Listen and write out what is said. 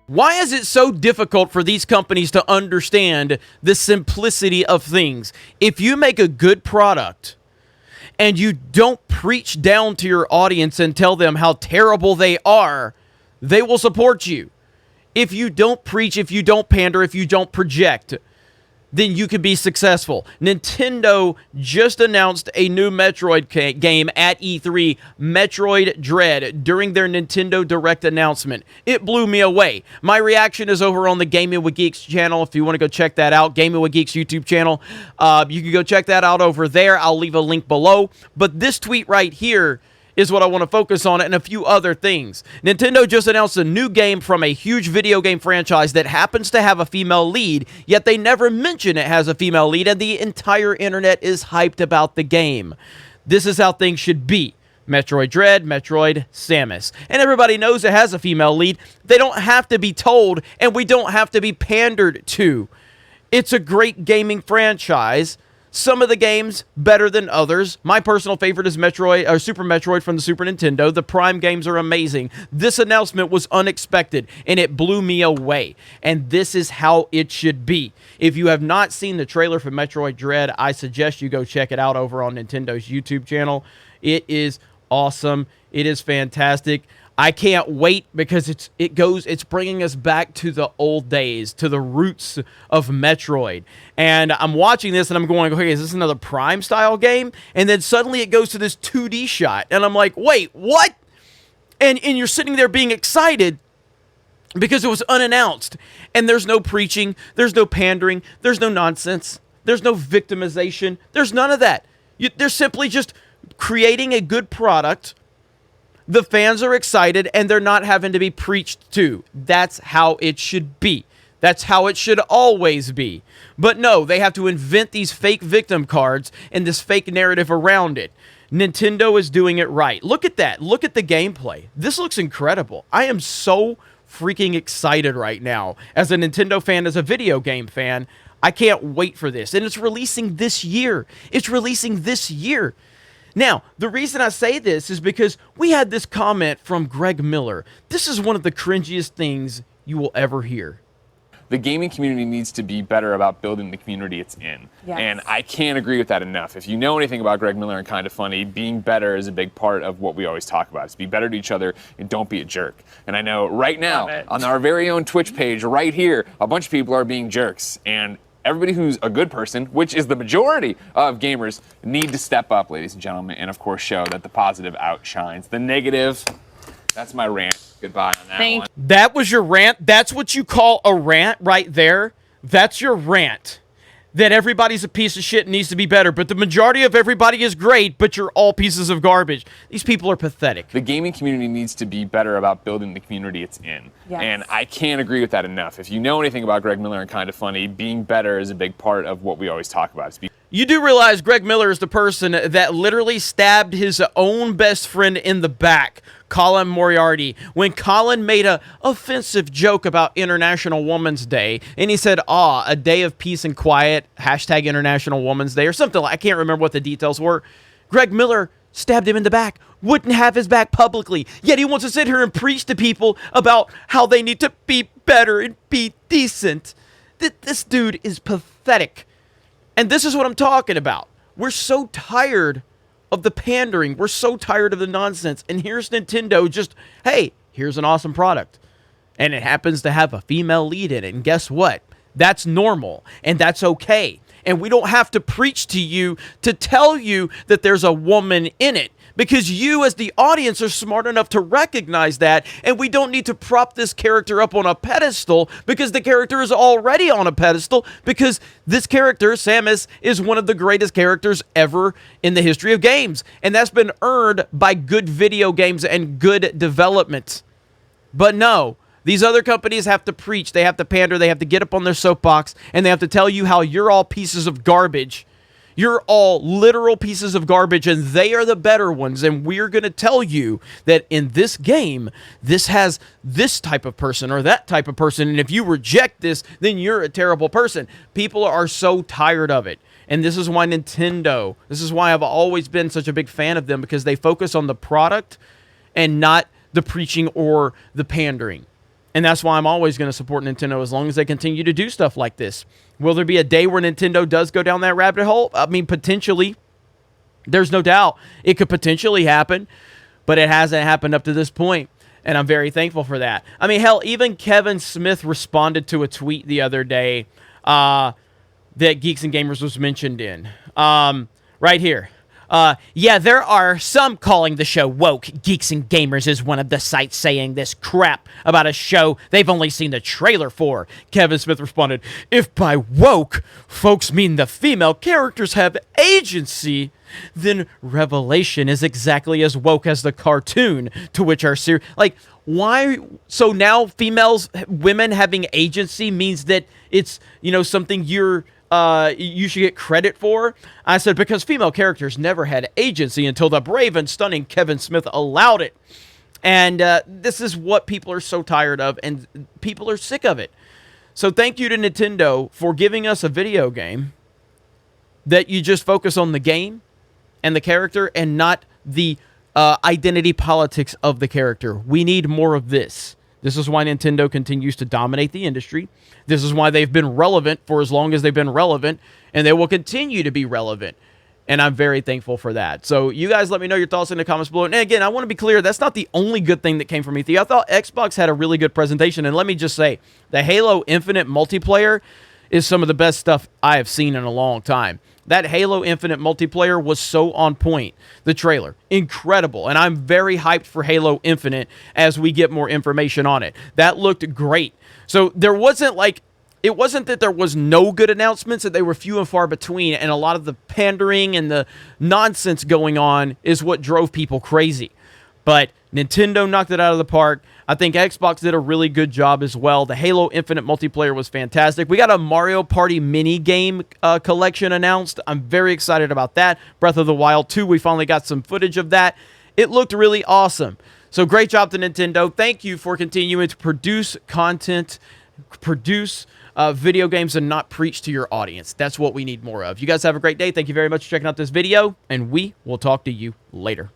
Why is it so difficult for these companies to understand the simplicity of things? If you make a good product and you don't preach down to your audience and tell them how terrible they are, they will support you. If you don't preach, if you don't pander, if you don't project, then you can be successful. Nintendo just announced a new Metroid game at E3, Metroid Dread, during their Nintendo Direct announcement. It blew me away. My reaction is over on the Gaming with Geeks channel. If you want to go check that out, Gaming with Geeks YouTube channel, you can go check that out over there. I'll leave a link below. But this tweet right here is what I want to focus on, and a few other things. Nintendo just announced a new game from a huge video game franchise that happens to have a female lead, yet they never mention it has a female lead, and the entire internet is hyped about the game. This is how things should be. Metroid Dread, Metroid Samus. And everybody knows it has a female lead. They don't have to be told, and we don't have to be pandered to. It's a great gaming franchise. Some of the games better than others. My personal favorite is Metroid, or Super Metroid from the Super Nintendo. The Prime games are amazing. This announcement was unexpected, and it blew me away. And this is how it should be. If you have not seen the trailer for Metroid Dread, I suggest you go check it out over on Nintendo's YouTube channel. It is awesome. It is fantastic. I can't wait because it's bringing us back to the old days, to the roots of Metroid. And I'm watching this and I'm going, okay, is this another Prime style game? And then suddenly it goes to this 2D shot. And I'm like, wait, what? And you're sitting there being excited because it was unannounced. And there's no preaching, there's no pandering, there's no nonsense, there's no victimization, there's none of that. They're simply just creating a good product. The fans are excited, and they're not having to be preached to. That's how it should be. That's how it should always be. But no, they have to invent these fake victim cards and this fake narrative around it. Nintendo is doing it right. Look at that. Look at the gameplay. This looks incredible. I am so freaking excited right now. As a Nintendo fan, as a video game fan, I can't wait for this. And it's releasing this year. It's releasing this year. Now, the reason I say this is because we had this comment from Greg Miller. This is one of the cringiest things you will ever hear. The gaming community needs to be better about building the community it's in. Yes. And I can't agree with that enough. If you know anything about Greg Miller and Kind of Funny, being better is a big part of what we always talk about. Is be better to each other and don't be a jerk. And I know right now, on our very own Twitch page right here, a bunch of people are being jerks. And everybody who's a good person, which is the majority of gamers, need to step up, ladies and gentlemen, and of course show that the positive outshines the negative. That's my rant. Goodbye on that one. That was your rant? That's what you call a rant right there? That's your rant. That everybody's a piece of shit and needs to be better, but the majority of everybody is great, but you're all pieces of garbage. These people are pathetic. The gaming community needs to be better about building the community it's in. Yes. And I can't agree with that enough. If you know anything about Greg Miller and Kind of Funny, being better is a big part of what we always talk about. You do realize Greg Miller is the person that literally stabbed his own best friend in the back, Colin Moriarty, when Colin made a offensive joke about International Women's Day, and he said, a day of peace and quiet, hashtag International Women's Day, or something like, I can't remember what the details were. Greg Miller stabbed him in the back, wouldn't have his back publicly, yet he wants to sit here and preach to people about how they need to be better and be decent. This dude is pathetic. And this is what I'm talking about. We're so tired of the pandering. We're so tired of the nonsense. And here's Nintendo just, hey, here's an awesome product. And it happens to have a female lead in it. And guess what? That's normal. And that's okay. And we don't have to preach to you to tell you that there's a woman in it. Because you, as the audience, are smart enough to recognize that, and we don't need to prop this character up on a pedestal because the character is already on a pedestal, because this character, Samus, is one of the greatest characters ever in the history of games, and that's been earned by good video games and good development. But no, these other companies have to preach, they have to pander, they have to get up on their soapbox, and they have to tell you how you're all pieces of garbage. You're all literal pieces of garbage, and they are the better ones, and we're going to tell you that in this game, this has this type of person or that type of person, and if you reject this, then you're a terrible person. People are so tired of it, and this is why Nintendo, this is why I've always been such a big fan of them, because they focus on the product and not the preaching or the pandering. And that's why I'm always going to support Nintendo as long as they continue to do stuff like this. Will there be a day where Nintendo does go down that rabbit hole? I mean, potentially. There's no doubt it could potentially happen, but it hasn't happened up to this point, and I'm very thankful for that. I mean, hell, even Kevin Smith responded to a tweet the other day that Geeks and Gamers was mentioned in. Right here. Yeah, there are some calling the show woke. Geeks and Gamers is one of the sites saying this crap about a show they've only seen the trailer for. Kevin Smith responded, if by woke folks mean the female characters have agency, then Revelation is exactly as woke as the cartoon, to which our series... Like, why... So now women having agency means that it's, you know, something you should get credit for? I said, because female characters never had agency until the brave and stunning Kevin Smith allowed it. And this is what people are so tired of, and people are sick of it. So thank you to Nintendo for giving us a video game that you just focus on the game and the character and not the identity politics of the character. We need more of this. This is why Nintendo continues to dominate the industry. This is why they've been relevant for as long as they've been relevant, and they will continue to be relevant. And I'm very thankful for that. So you guys let me know your thoughts in the comments below. And again, I want to be clear, that's not the only good thing that came from E3. I thought Xbox had a really good presentation. And let me just say, the Halo Infinite multiplayer is some of the best stuff I have seen in a long time. That Halo Infinite multiplayer was so on point. The trailer, incredible. And I'm very hyped for Halo Infinite as we get more information on it. That looked great. So there wasn't like, it wasn't that there was no good announcements, that they were few and far between. And a lot of the pandering and the nonsense going on is what drove people crazy. But Nintendo knocked it out of the park. I think Xbox did a really good job as well. The Halo Infinite multiplayer was fantastic. We got a Mario Party mini game collection announced. I'm very excited about that. Breath of the Wild 2, we finally got some footage of that. It looked really awesome. So great job to Nintendo. Thank you for continuing to produce content, produce video games, and not preach to your audience. That's what we need more of. You guys have a great day. Thank you very much for checking out this video, and we will talk to you later.